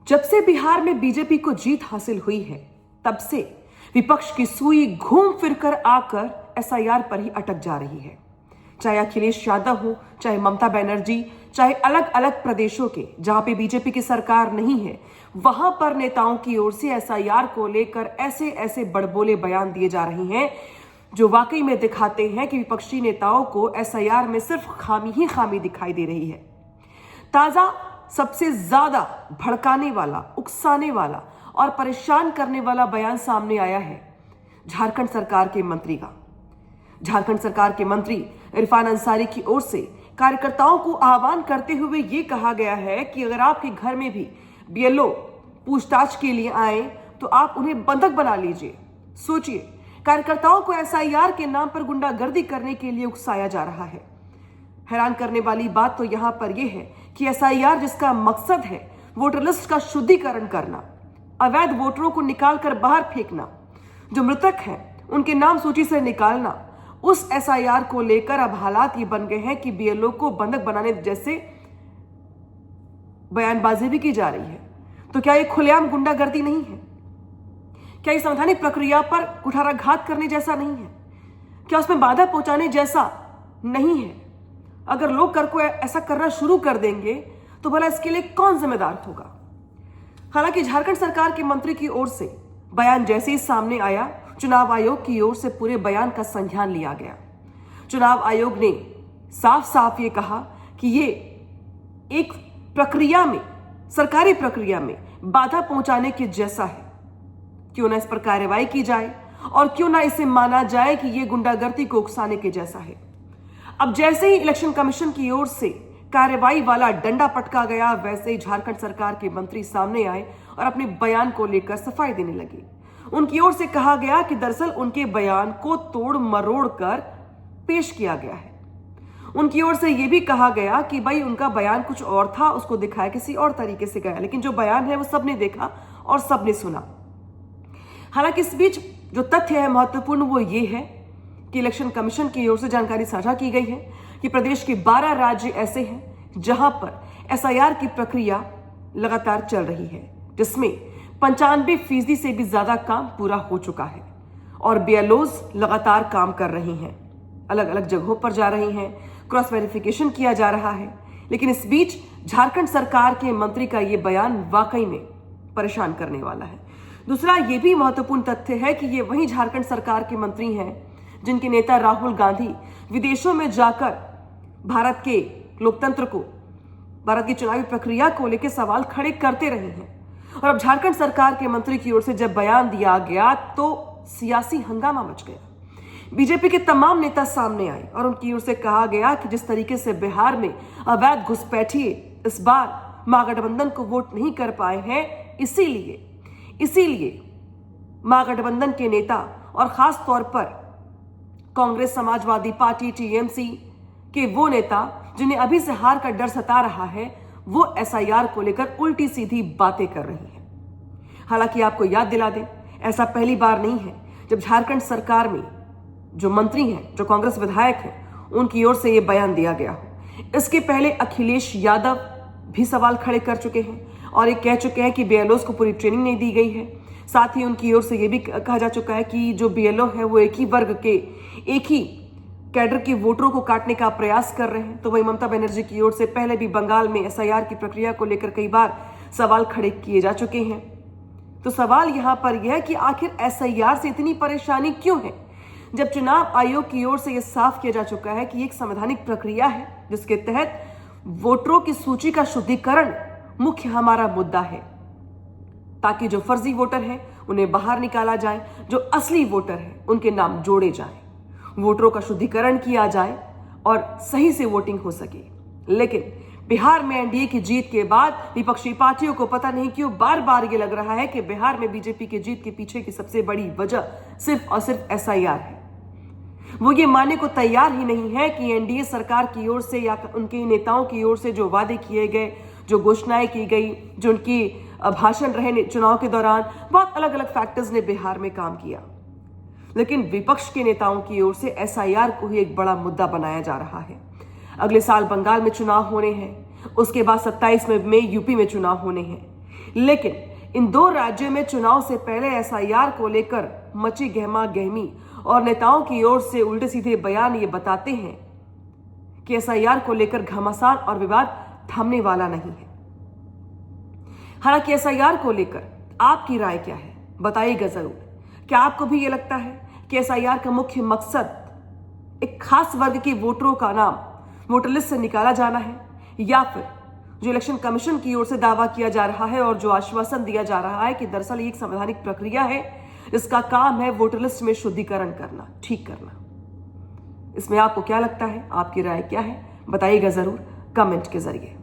जब से बिहार में बीजेपी को जीत हासिल हुई है, तब से विपक्ष की सुई घूम फिरकर आकर एसआईआर पर ही अटक जा रही है। चाहे अखिलेश यादव हो, चाहे ममता बनर्जी, चाहे अलग अलग प्रदेशों के जहां पे बीजेपी की सरकार नहीं है, वहां पर नेताओं की ओर से एसआईआर को लेकर ऐसे ऐसे बड़बोले बयान दिए जा रहे हैं जो वाकई में दिखाते हैं कि विपक्षी नेताओं को एसआईआर में सिर्फ खामी ही खामी दिखाई दे रही है। ताजा सबसे ज्यादा भड़काने वाला, उकसाने वाला और परेशान करने वाला बयान सामने आया है झारखंड सरकार के मंत्री का। झारखंड सरकार के मंत्री इरफान अंसारी की ओर से कार्यकर्ताओं को आह्वान करते हुए यह कहा गया है कि अगर आपके घर में भी बीएलओ पूछताछ के लिए आए तो आप उन्हें बंधक बना लीजिए। सोचिए, कार्यकर्ताओं को एसआईआर के नाम पर गुंडागर्दी करने के लिए उकसाया जा रहा है। हैरान करने वाली बात तो यहां पर यह है कि एसआईआर जिसका मकसद है वोटर लिस्ट का शुद्धिकरण करना, अवैध वोटरों को निकालकर बाहर फेंकना, जो मृतक हैं उनके नाम सूची से निकालना, उस एसआईआर को लेकर अब हालात ये बन गए हैं कि बीएलओ को बंधक बनाने जैसे बयानबाजी भी की जा रही है। तो क्या ये खुलेआम गुंडागर्दी नहीं है? क्या ये संवैधानिक प्रक्रिया पर कुठाराघात करने जैसा नहीं है? क्या उसमें बाधा पहुंचाने जैसा नहीं है? अगर लोग कर को ऐसा करना शुरू कर देंगे तो भला इसके लिए कौन जिम्मेदार होगा? हालांकि झारखंड सरकार के मंत्री की ओर से बयान जैसे ही सामने आया, चुनाव आयोग की ओर से पूरे बयान का संज्ञान लिया गया। चुनाव आयोग ने साफ साफ ये कहा कि ये एक प्रक्रिया में, सरकारी प्रक्रिया में बाधा पहुंचाने के जैसा है। क्यों ना इस पर कार्रवाई की जाए और क्यों ना इसे माना जाए कि यह गुंडागर्दी को उकसाने के जैसा है। अब जैसे ही इलेक्शन कमीशन की ओर से कार्रवाई वाला डंडा पटका गया, वैसे ही झारखंड सरकार के मंत्री सामने आए और अपने बयान को लेकर सफाई देने लगे। उनकी ओर से कहा गया कि दरअसल उनके बयान को तोड़ मरोड़ कर पेश किया गया है। उनकी ओर से यह भी कहा गया कि भाई उनका बयान कुछ और था, उसको दिखाया किसी और तरीके से गया, लेकिन जो बयान है वो सबने देखा और सबने सुना। हालांकि इस बीच जो तथ्य है महत्वपूर्ण वो ये है कि इलेक्शन कमीशन की ओर से जानकारी साझा की गई है कि प्रदेश के 12 राज्य ऐसे हैं जहां पर एसआईआर की प्रक्रिया लगातार चल रही है, जिसमें 95% से भी ज्यादा काम पूरा हो चुका है और बीएलओज लगातार काम कर रही हैं, अलग अलग जगहों पर जा रही हैं, क्रॉस वेरिफिकेशन किया जा रहा है। लेकिन इस बीच झारखंड सरकार के मंत्री का यह बयान वाकई में परेशान करने वाला है। दूसरा यह भी महत्वपूर्ण तथ्य है कि ये वही झारखंड सरकार के मंत्री हैं जिनके नेता राहुल गांधी विदेशों में जाकर भारत के लोकतंत्र को, भारत की चुनावी प्रक्रिया को लेकर सवाल खड़े करते रहे हैं। और अब झारखंड सरकार के मंत्री की ओर से जब बयान दिया गया तो सियासी हंगामा मच गया। बीजेपी के तमाम नेता सामने आए और उनकी ओर से कहा गया कि जिस तरीके से बिहार में अवैध घुसपैठिए इस बार महागठबंधन को वोट नहीं कर पाए हैं, इसीलिए महागठबंधन के नेता और खास तौर पर कांग्रेस, समाजवादी पार्टी, टीएमसी के वो नेता जिन्हें अभी से हार का डर सता रहा है, वो एसआईआर को लेकर उल्टी सीधी बातें कर रही हैं। हालांकि आपको याद दिला दें, ऐसा पहली बार नहीं है जब झारखंड सरकार में जो मंत्री हैं, जो कांग्रेस विधायक हैं, उनकी ओर से ये बयान दिया गया हो। इसके पहले अखिलेश यादव भी सवाल खड़े कर चुके हैं और ये कह चुके हैं कि बीएलओ को पूरी ट्रेनिंग नहीं दी गई है। साथ ही उनकी ओर से यह भी कहा जा चुका है कि जो बीएलओ है वो एक ही वर्ग के, एक ही कैडर के वोटरों को काटने का प्रयास कर रहे हैं। तो वही ममता बनर्जी की ओर से पहले भी बंगाल में एसआईआर की प्रक्रिया को लेकर कई बार सवाल खड़े किए जा चुके हैं। तो सवाल यहां पर यह है कि आखिर एसआईआर से इतनी परेशानी क्यों है, जब चुनाव आयोग की ओर से यह साफ किया जा चुका है कि एक संवैधानिक प्रक्रिया है जिसके तहत वोटरों की सूची का शुद्धिकरण मुख्य हमारा मुद्दा है, ताकि जो फर्जी वोटर हैं उन्हें बाहर निकाला जाए, जो असली वोटर हैं उनके नाम जोड़े जाएं, वोटरों का शुद्धिकरण किया जाए और सही से वोटिंग हो सके। लेकिन बिहार में एनडीए की जीत के बाद विपक्षी पार्टियों को पता नहीं क्यों बार बार ये लग रहा है कि बिहार में बीजेपी की जीत के पीछे की सबसे बड़ी वजह सिर्फ और सिर्फ एसआईआर है। वो ये मानने को तैयार ही नहीं है कि एनडीए सरकार की ओर से या उनके नेताओं की ओर से जो वादे किए गए, जो घोषणाएं की गई, जो उनकी भाषण रहे चुनाव के दौरान, बहुत अलग अलग फैक्टर्स ने बिहार में काम किया। लेकिन विपक्ष के नेताओं की ओर से एसआईआर को ही एक बड़ा मुद्दा बनाया जा रहा है। अगले साल बंगाल में चुनाव होने हैं, उसके बाद 27 में यूपी में चुनाव होने हैं। लेकिन इन 2 राज्यों में चुनाव से पहले एसआईआर को लेकर मची गहमा गहमी और नेताओं की ओर से उल्टे सीधे बयान ये बताते हैं कि एसआईआर को लेकर घमासान और विवाद थमने वाला नहीं है। हालांकि एसआईआर को लेकर आपकी राय क्या है, बताइएगा जरूर। क्या आपको भी ये लगता है कि एसआईआर का मुख्य मकसद एक खास वर्ग के वोटरों का नाम वोटर लिस्ट से निकाला जाना है, या फिर जो इलेक्शन कमीशन की ओर से दावा किया जा रहा है और जो आश्वासन दिया जा रहा है कि दरअसल ये एक संवैधानिक प्रक्रिया है, इसका काम है वोटर लिस्ट में शुद्धिकरण करना, ठीक करना। इसमें आपको क्या लगता है, आपकी राय क्या है, बताइएगा जरूर कमेंट के जरिए।